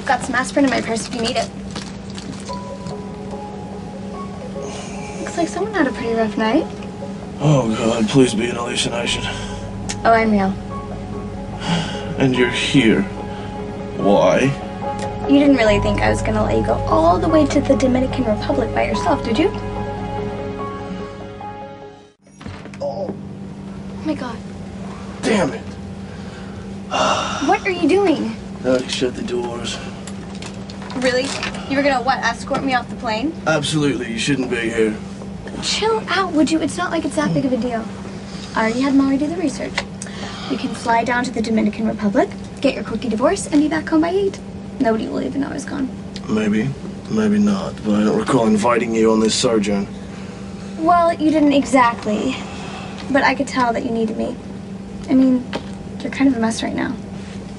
I've got some aspirin in my purse if you need it. Looks like someone had a pretty rough night. Oh God, please be an hallucination. Oh, I'm real. And you're here. Why? You didn't really think I was gonna let you go all the way to the Dominican Republic by yourself, did you? Oh my God. Damn it. What are you doing? Already shut the doors. Really? You were gonna, what, escort me off the plane? Absolutely, you shouldn't be here. Chill out, would you? It's not like it's that big of a deal. I already had Molly do the research. You can fly down to the Dominican Republic, get your quickie divorce, and be back home by 8. Nobody will even know I was gone. Maybe, maybe not, but I don't recall inviting you on this sojourn. Well, you didn't exactly, but I could tell that you needed me. I mean, you're kind of a mess right now.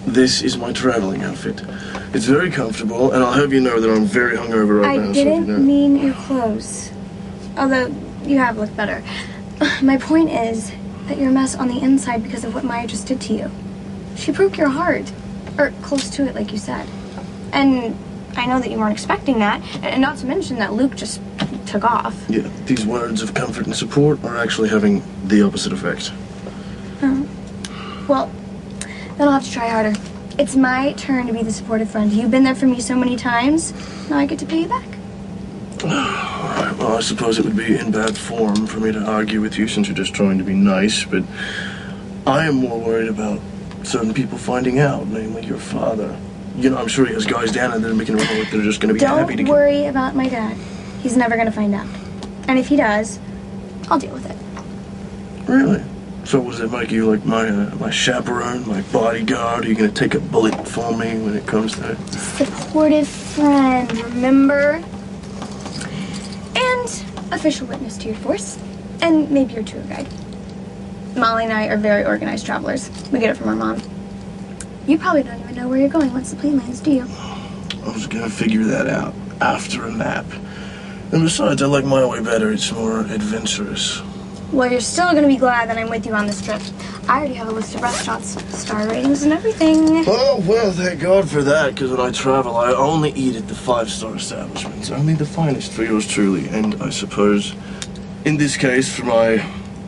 This is my traveling outfit. It's very comfortable, and I'll have you know that I'm very hungover right now. I didn't mean your clothes. Although, you have looked better. My point is that you're a mess on the inside because of what Maya just did to you. She broke your heart. Or close to it, like you said. And I know that you weren't expecting that, and not to mention that Luke just took off. Yeah, these words of comfort and support are actually having the opposite effect. Oh. Well, then I'll have to try harder. It's my turn to be the supportive friend. You've been there for me so many times. Now I get to pay you back. Alright, well, I suppose it would be in bad form for me to argue with you since you're just trying to be nice, but I am more worried about certain people finding out, namely your father. You know, I'm sure he has guys down in the Dominican Republic that are just going to be happy to... Don't worry about my dad. He's never going to find out. And if he does, I'll deal with it. Really? So was it make you like my chaperone, my bodyguard? Are you going to take a bullet for me when it comes to it? Supportive friend, remember? And official witness to your divorce. And maybe your tour guide. Molly and I are very organized travelers. We get it from our mom. You probably don't even know where you're going once the plane lands, do you? I was going to figure that out after a nap. And besides, I like my way better. It's more adventurous. Well, you're still going to be glad that I'm with you on this trip. I already have a list of restaurants, star ratings and everything. Oh, well, thank God for that, because when I travel, I only eat at the 5-star establishments. Only the finest for yours truly. And I suppose, in this case, for my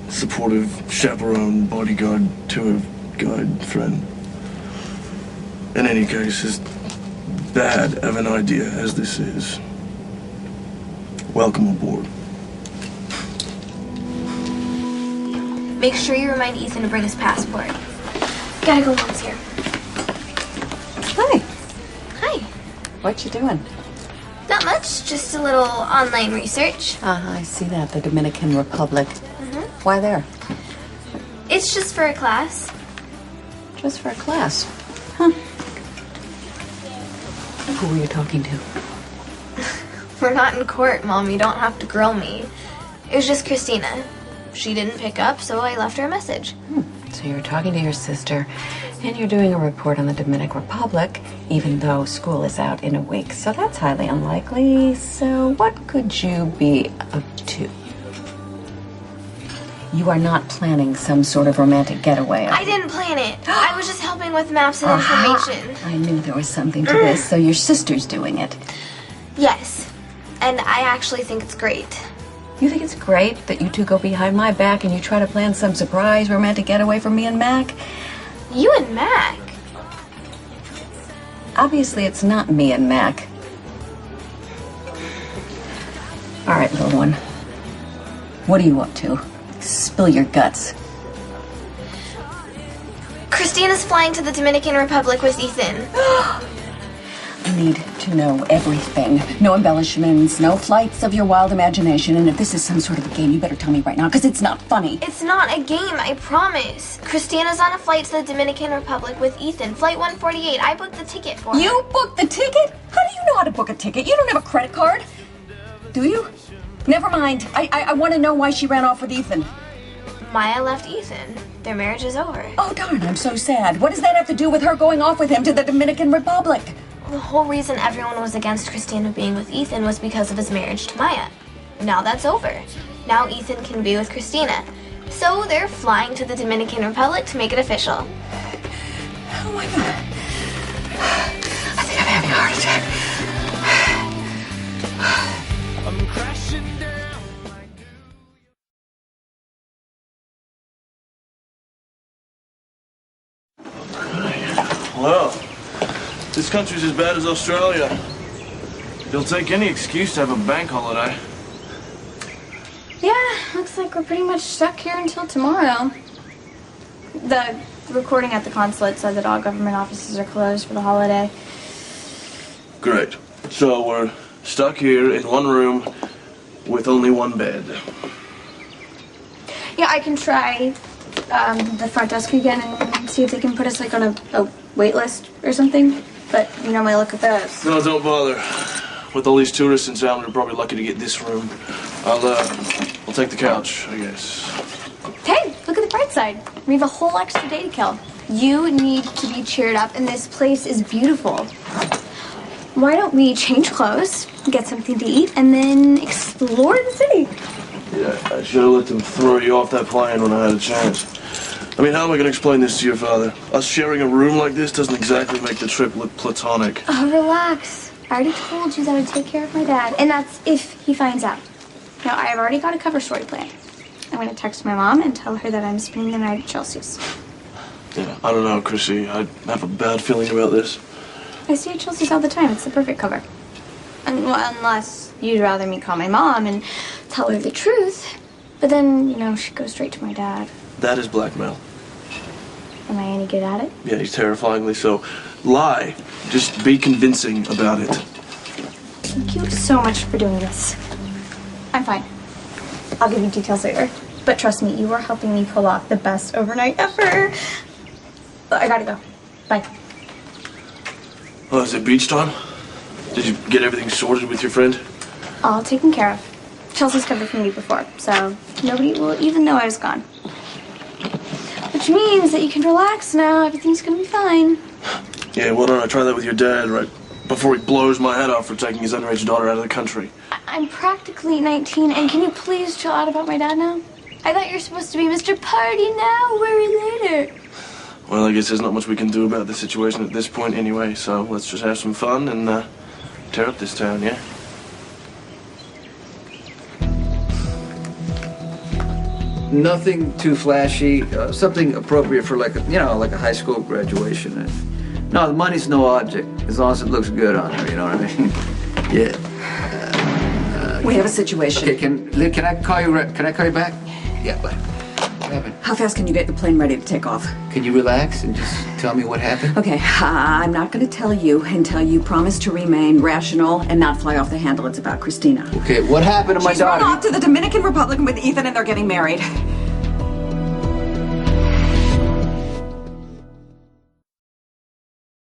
supportive chaperone, bodyguard, tour guide friend. In any case, as bad of an idea as this is, welcome aboard. Make sure you remind Ethan to bring his passport. Gotta go once here. Hi. Hi. What you doing? Not much, just a little online research. I see that. The Dominican Republic. Why there? It's just for a class. Just for a class. Huh. Who were you talking to? We're not in court, Mom. You don't have to grill me. It was just Kristina. She didn't pick up, so I left her a message. So you're talking to your sister, and you're doing a report on the Dominican Republic, even though school is out in a week. So that's highly unlikely. So what could you be up to? You are not planning some sort of romantic getaway. I didn't plan it. I was just helping with maps and information. I knew there was something to this. So your sister's doing it. Yes. And I actually think it's great. You think it's great that you two go behind my back and you try to plan some surprise romantic getaway for me and Mac? You and Mac? Obviously, it's not me and Mac. All right, little one. What are you up to? Spill your guts. Kristina's flying to the Dominican Republic with Ethan. I need to know everything. No embellishments, no flights of your wild imagination. And if this is some sort of a game, you better tell me right now, because it's not funny. It's not a game, I promise. Kristina's on a flight to the Dominican Republic with Ethan. Flight 148. I booked the ticket for her. You booked the ticket? How do you know how to book a ticket? You don't have a credit card. Do you? Never mind. I want to know why she ran off with Ethan. Maya left Ethan. Their marriage is over. Oh, darn, I'm so sad. What does that have to do with her going off with him to the Dominican Republic? The whole reason everyone was against Kristina being with Ethan was because of his marriage to Maya. Now that's over. Now Ethan can be with Kristina. So they're flying to the Dominican Republic to make it official. Oh my God. I think I'm having a heart attack. I'm crashing down. Well, this country's as bad as Australia. They'll take any excuse to have a bank holiday. Yeah, looks like we're pretty much stuck here until tomorrow. The recording at the consulate said that all government offices are closed for the holiday. Great. So we're stuck here in one room with only one bed. Yeah, I can try the front desk again and see if they can put us like on a wait list or something. But you know my luck with those. No, don't bother. With all these tourists in town, we're probably lucky to get this room. I'll take the couch, I guess. Hey, look at the bright side. We have a whole extra day to kill. You need to be cheered up, and this place is beautiful. Why don't we change clothes, get something to eat, and then explore the city? Yeah, I should have let them throw you off that plane when I had a chance. I mean, how am I going to explain this to your father? Us sharing a room like this doesn't exactly make the trip look platonic. Oh, relax. I already told you that I'd take care of my dad, and that's if he finds out. Now, I've already got a cover story plan. I'm going to text my mom and tell her that I'm spending the night at Chelsea's. Yeah, I don't know, Chrissy. I have a bad feeling about this. I stay at Chelsea's all the time. It's the perfect cover. Unless you'd rather me call my mom and tell her the truth. But then, you know, she'd go straight to my dad. That is blackmail. Am I any good at it? Yeah, he's terrifyingly so. Lie. Just be convincing about it. Thank you so much for doing this. I'm fine. I'll give you details later. But trust me, you are helping me pull off the best overnight ever. But I gotta go. Bye. Oh, is it beach time? Did you get everything sorted with your friend? All taken care of. Chelsea's covered for me before, so nobody will even know I was gone. Which means that you can relax now. Everything's gonna be fine. Yeah, why don't I try that with your dad right before he blows my head off for taking his underage daughter out of the country? I'm practically 19, and can you please chill out about my dad now? I thought you were supposed to be Mr. Party now, worry later. Well, I guess there's not much we can do about the situation at this point anyway, so let's just have some fun and tear up this town, yeah? Nothing too flashy, something appropriate for like a high school graduation. No, the money's no object, as long as it looks good on her, you know what I mean? Yeah. We have a situation. Okay, can I call you back? Yeah, bye. What happened? How fast can you get the plane ready to take off? Can you relax and just tell me what happened? Okay, I'm not going to tell you until you promise to remain rational and not fly off the handle. It's about Kristina. Okay, what happened to my She's run daughter? off to the Dominican Republic with Ethan, and they're getting married.